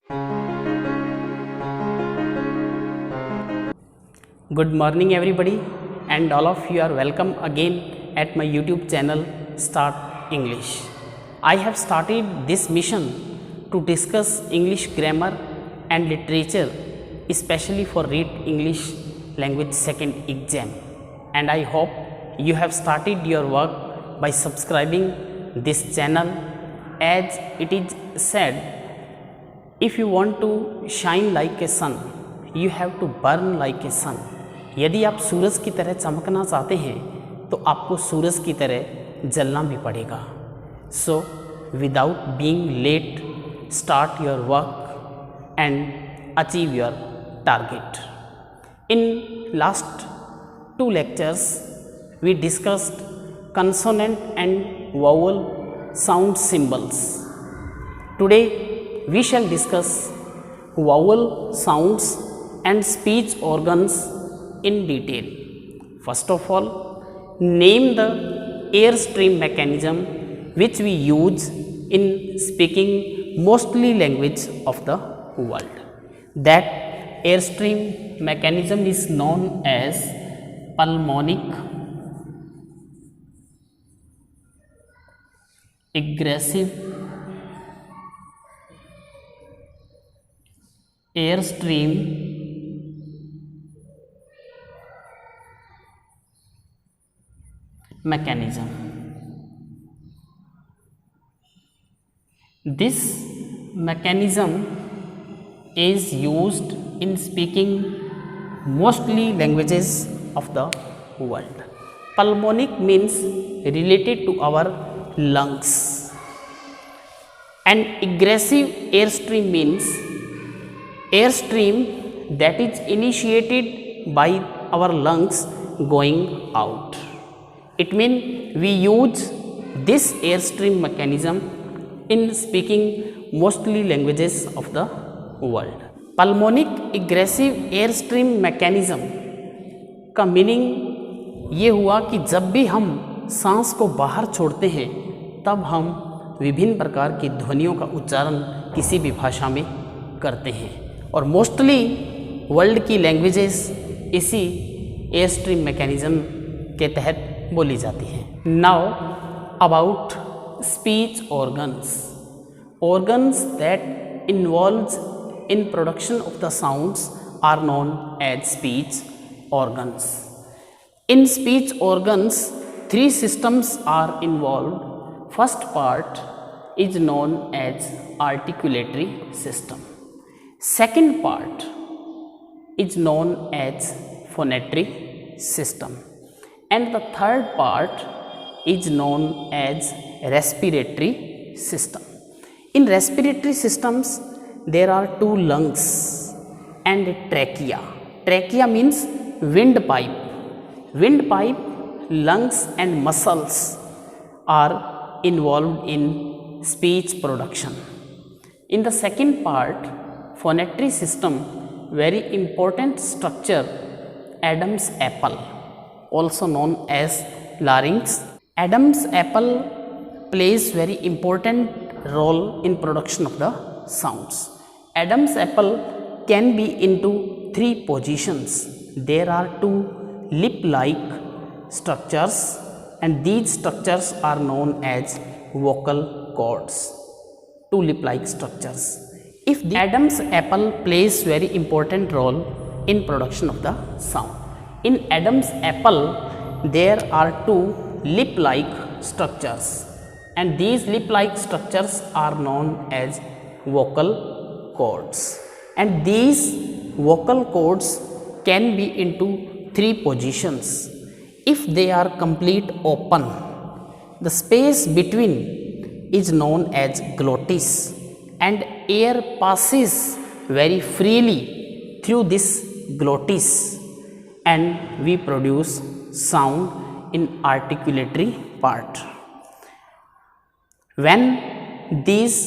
Good morning everybody, and all of you are welcome again at my YouTube channel Start English. I have started this mission to discuss English grammar and literature, especially for Read English Language Second Exam, and I hope you have started your work by subscribing this channel. As it is said, if you want to shine like a sun, you have to burn like a sun. यदि आप सूरज की तरह चमकना चाहते हैं तो आपको सूरज की तरह जलना भी पड़ेगा. So without being late, start your work and achieve your target. In last 2 lectures we discussed consonant and vowel sound symbols. Today we shall discuss vowel sounds and speech organs in detail. First of all, name the airstream mechanism which we use in speaking mostly language of the world. That airstream mechanism is known as pulmonic aggressive airstream mechanism. This mechanism is used in speaking mostly languages of the world. Pulmonic means related to our lungs, and aggressive airstream means airstream that is initiated by our lungs going out. It means we use this airstream mechanism in speaking mostly languages of the world. Pulmonic aggressive airstream mechanism का meaning ये हुआ कि जब भी हम सांस को बाहर छोड़ते हैं तब हम विभिन्न प्रकार की ध्वनियों का उच्चारण किसी भी भाषा में करते हैं, और मोस्टली वर्ल्ड की लैंग्वेजेस इसी एयरस्ट्रीम मैकेनिज्म के तहत बोली जाती है. Now about speech organs. Organs that involves in production of the sounds are known as speech organs. In speech organs 3 systems are involved. First part is known as articulatory system. Second part is known as phonatory system, and the third part is known as respiratory system. In respiratory systems there are 2 lungs and trachea. Trachea means windpipe. Windpipe, lungs and muscles are involved in speech production. In the second part, phonatory system, very important structure, Adam's apple, also known as larynx. Adam's apple plays very important role in production of the sounds. Adam's apple can be into 3 positions. There are 2 lip-like structures, and these structures are known as vocal cords. 2 lip-like structures. If the Adam's apple plays very important role in production of the sound. In Adam's apple there are 2 lip-like structures, and these lip-like structures are known as vocal cords, and these vocal cords can be into 3 positions. If they are complete open, the space between is known as glottis, and air passes very freely through this glottis, and we produce sound in articulatory part. When these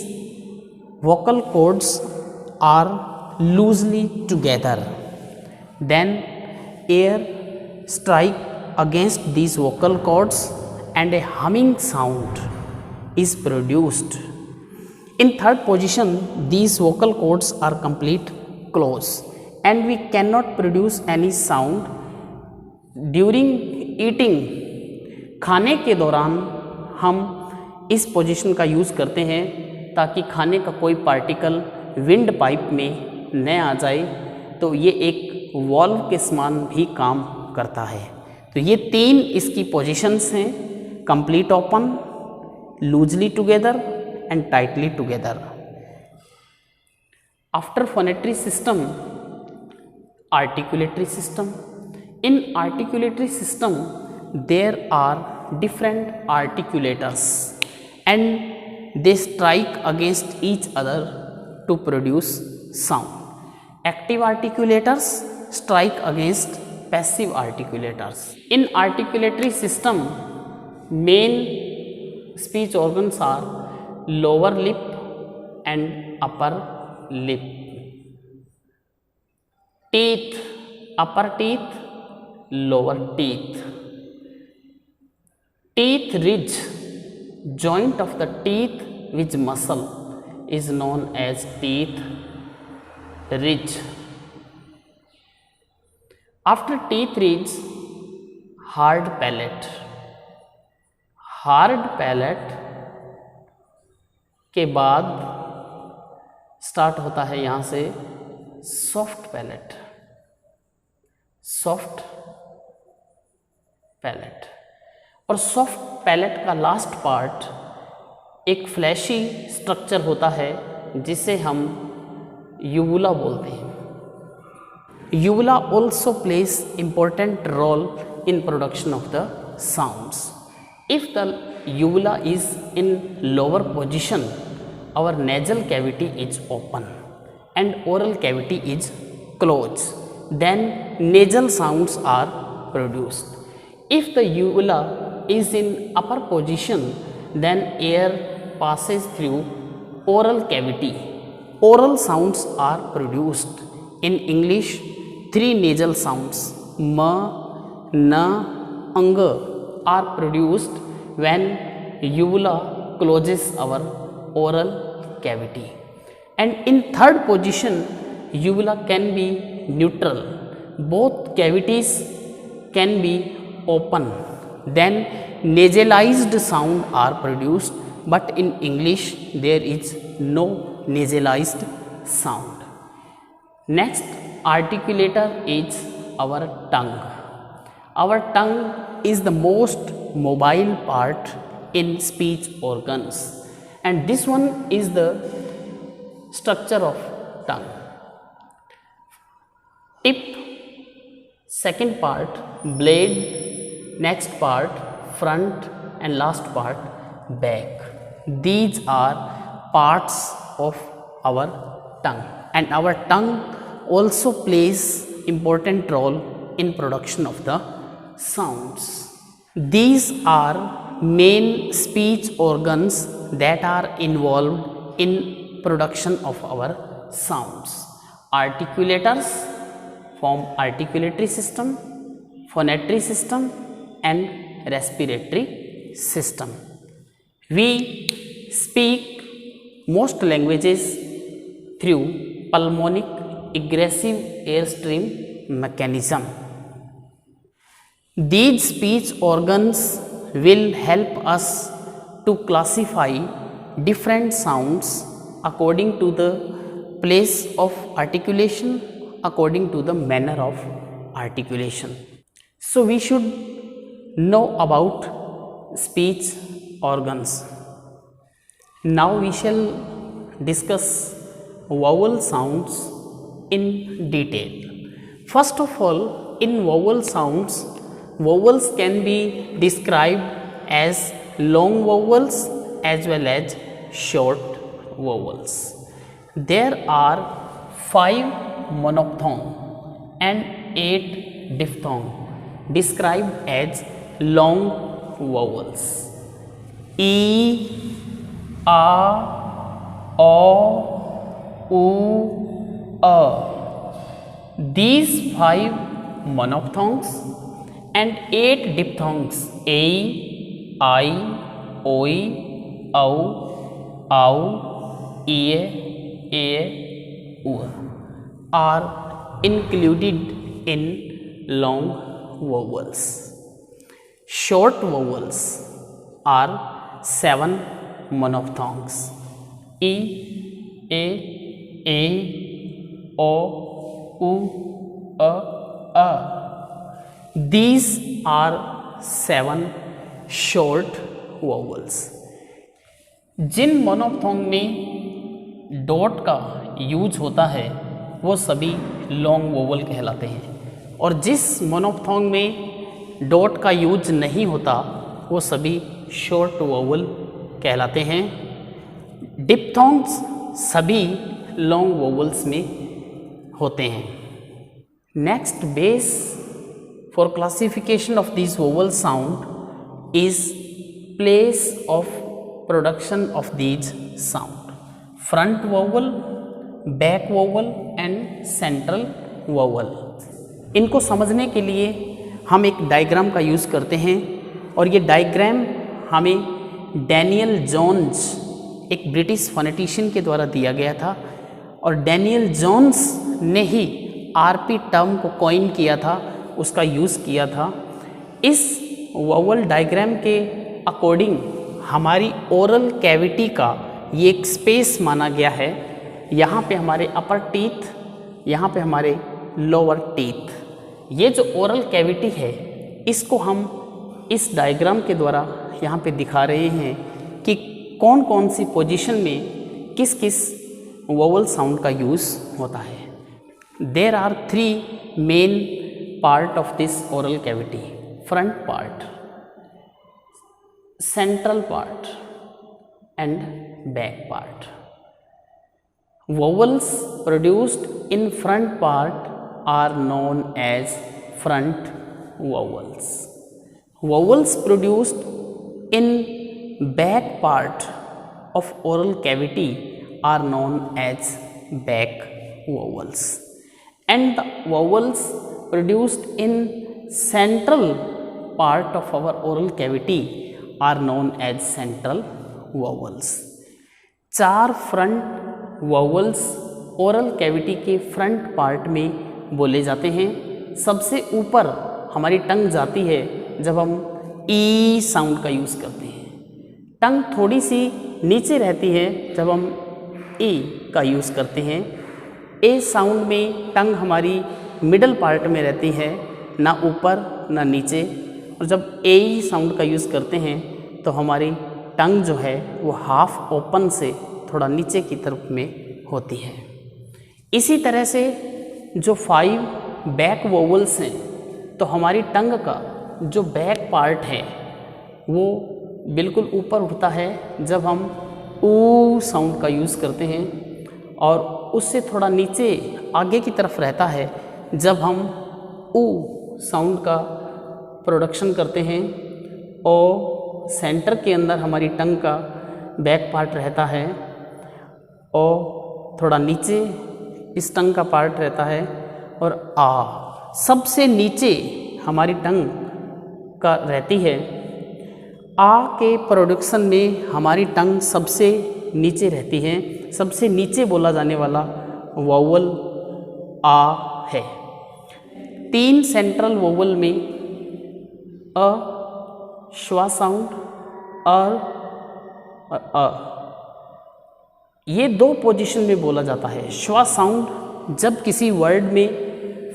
vocal cords are loosely together, then air strike against these vocal cords and a humming sound is produced. In third position, these vocal cords are complete closed and we cannot produce any sound during eating. खाने के दौरान हम इस position का use करते हैं ताकि खाने का कोई पार्टिकल विंड पाइप में न आ जाए, तो ये एक वॉल्व के समान भी काम करता है। तो ये तीन इसकी पोजीशंस हैं, complete open, loosely together and tightly together. After phonatory system, articulatory system. In articulatory system there are different articulators and they strike against each other to produce sound. Active articulators strike against passive articulators. In articulatory system main speech organs are lower lip and upper lip. Teeth, upper teeth, lower teeth. Teeth ridge, joint of the teeth with muscle is known as teeth ridge. After teeth ridge, hard palate. Hard palate के बाद start होता है यहाँ से soft palate. Soft palate और soft palate का last part एक fleshy structure होता है जिसे हम यूवुला बोलते हैं। Uvula also plays important role in production of the sounds. If the uvula is in lower position, our nasal cavity is open and oral cavity is closed, then nasal sounds are produced. If the uvula is in upper position, then air passes through oral cavity. Oral sounds are produced. In English, three nasal sounds ma, na, ang are produced when uvula closes our oral cavity. And in third position, uvula can be neutral. Both cavities can be open. Then nasalized sound are produced, but in English there is no nasalized sound. Next articulator is our tongue. Our tongue is the most mobile part in speech organs. And this one is the structure of tongue. Tip, second part blade, next part front and last part back. These are parts of our tongue, and our tongue also plays important role in production of the sounds. These are main speech organs that are involved in production of our sounds. Articulators form articulatory system, phonatory system and respiratory system. We speak most languages through pulmonic egressive airstream mechanism. These speech organs will help us to classify different sounds according to the place of articulation, according to the manner of articulation. So we should know about speech organs. Now we shall discuss vowel sounds in detail. First of all, in vowel sounds, vowels can be described as long vowels as well as short vowels. There are 5 monophthong and 8 diphthong described as long vowels. E, A, O, U, A. These 5 monophthongs and 8 diphthongs A, I, Oi, Au, Au, u are included in long vowels. Short vowels are 7 monophthongs: e, a, o, u, a. These are 7 short vowels. जिन मोनोफथोंग में dot का use होता है वो सभी long vowel कहलाते हैं, और जिस मोनोफथोंग में डॉट का यूज नहीं होता वो सभी शॉर्ट वोवल कहलाते हैं। डिप्थोंग्स सभी लॉन्ग वोवल्स में होते हैं। Next base for classification of this vowel sound is place of production of these sound: front vowel, back vowel and central vowel. इनको समझने के लिए हम एक डायग्राम का यूज़ करते हैं, और ये डायग्राम हमें डैनियल जोन्स, एक ब्रिटिश फोनेटिशियन के द्वारा दिया गया था, और डैनियल जोन्स ने ही आरपी टर्म को कॉइन किया था, उसका यूज़ किया था। इस वोवल डायग्राम के अकॉर्डिंग हमारी ओरल कैविटी का ये एक स्पेस माना गया है। यहाँ पे हमारे अपर टीथ, यहाँ पे हमारे लोअर टीथ, ये जो ओरल कैविटी है इसको हम इस डायग्राम के द्वारा यहाँ पे दिखा रहे हैं कि कौन कौन सी पोजीशन में किस किस वोवल साउंड का यूज़ होता है। There are 3 main part of this oral cavity: front part, central part and back part. Vowels produced in front part are known as front vowels. Vowels produced in back part of oral cavity are known as back vowels, and the vowels produced in central part of our oral cavity are known as central vowels. 4 front vowels oral cavity के front part में बोले जाते हैं। सबसे ऊपर हमारी टंग जाती है जब हम ई साउंड का यूज़ करते हैं। टंग थोड़ी सी नीचे रहती है जब हम ई का यूज़ करते हैं। ए साउंड में टंग हमारी मिडल पार्ट में रहती है, ना ऊपर ना नीचे, और जब ए साउंड का यूज़ करते हैं तो हमारी टंग जो है वो हाफ ओपन से थोड़ा नीचे की तरफ में होती है। इसी तरह से जो 5 बैक वोवल्स हैं, तो हमारी टंग का जो बैक पार्ट है वो बिल्कुल ऊपर उठता है जब हम ऊ साउंड का यूज़ करते हैं, और उससे थोड़ा नीचे आगे की तरफ रहता है जब हम ऊ साउंड का प्रोडक्शन करते हैं, और सेंटर के अंदर हमारी टंग का बैक पार्ट रहता है, और थोड़ा नीचे इस टंग का पार्ट रहता है, और आ सबसे नीचे हमारी टंग का रहती है। आ के प्रोडक्शन में हमारी टंग सबसे नीचे रहती है। सबसे नीचे बोला जाने वाला वोवल आ है। 3 सेंट्रल वोवल में अ, श्वा साउंड और अ, ये 2 पोजीशन में बोला जाता है। श्वा साउंड जब किसी वर्ड में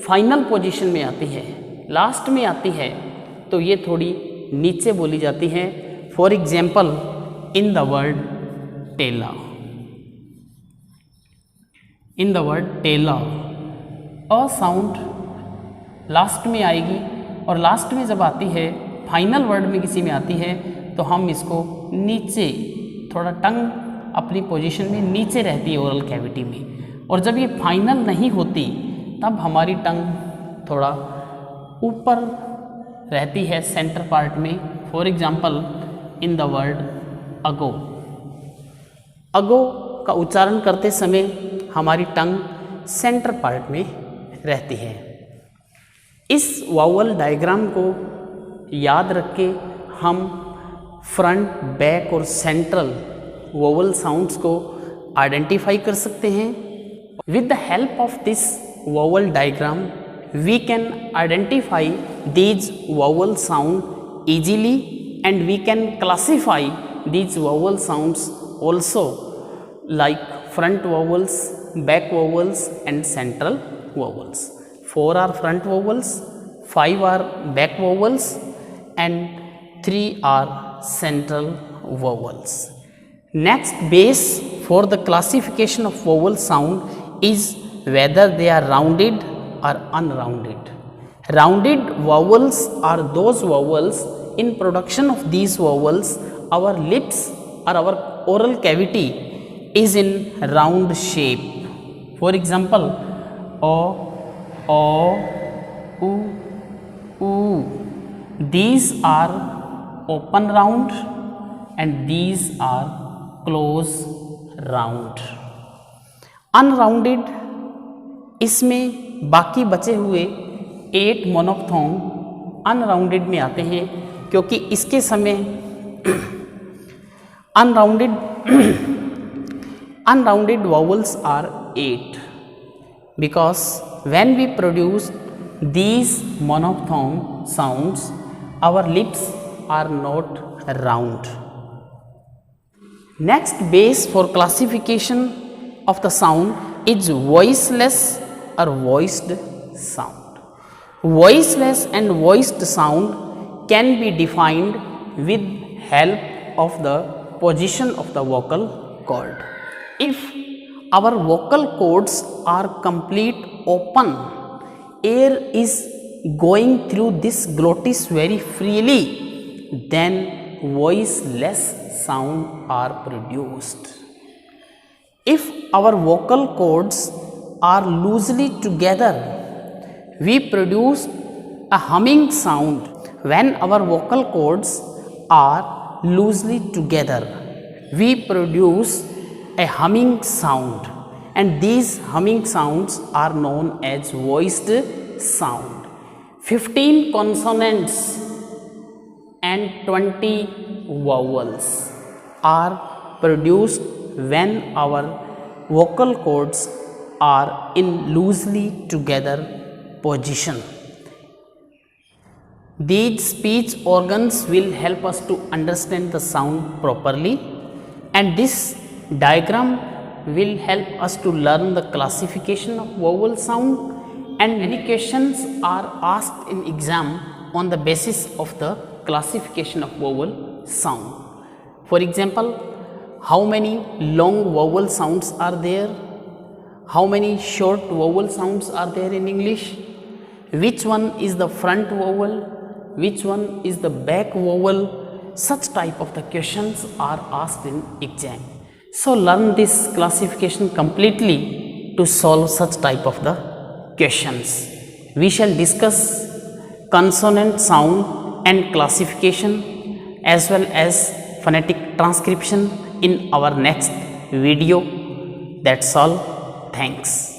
फाइनल पोजीशन में आती है, लास्ट में आती है, तो ये थोड़ी नीचे बोली जाती है। For example, in the word टेला, इन द वर्ड टेला अ साउंड लास्ट में आएगी, और लास्ट में जब आती है, फाइनल वर्ड में किसी में आती है, तो हम इसको नीचे, थोड़ा टंग अपनी पोजीशन में नीचे रहती है ओरल कैविटी में, और जब ये फाइनल नहीं होती तब हमारी टंग थोड़ा ऊपर रहती है सेंटर पार्ट में। For example, in the word ago, ago का उच्चारण करते समय हमारी टंग सेंटर पार्ट में रहती है। इस वावल डायग्राम को याद रख के हम फ्रंट, बैक और सेंट्रल वोवल साउंड्स को आइडेंटिफाई कर सकते हैं। With the help of this vowel diagram we can identify these vowel sound easily and we can classify these vowel sounds also like front vowels, back vowels and central vowels. 4 are front vowels, 5 are back vowels and 3 are central vowels. Next base for the classification of vowel sound is whether they are rounded or unrounded. Rounded vowels are those vowels in production of these vowels our lips or our oral cavity is in round shape. For example, o, u, u. These are open round and these are close round. Unrounded इसमें बाकी बचे हुए 8 मोनोफ्थोंग अनराउंडेड में आते हैं क्योंकि इसके समय अनराउंडेड vowels are 8 because when we produce these monophthong sounds our lips are not round. Next base for classification of the sound is voiceless or voiced sound. Voiceless and voiced sound can be defined with help of the position of the vocal cord. If our vocal cords are complete open, air is going through this glottis very freely, then voiceless sound are produced. If our vocal cords are loosely together, we produce a humming sound. When our vocal cords are loosely together, we produce a humming sound, and these humming sounds are known as voiced sound. 15 consonants and 20 vowels are produced when our vocal cords are in loosely together position. These speech organs will help us to understand the sound properly, and this diagram will help us to learn the classification of vowel sound, and many questions are asked in exam on the basis of the classification of vowel sound. For example, how many long vowel sounds are there? How many short vowel sounds are there in English? Which one is the front vowel? Which one is the back vowel? Such type of the questions are asked in exam. So learn this classification completely to solve such type of the questions. We shall discuss consonant sound and classification as well as phonetic transcription in our next video. That's all. Thanks.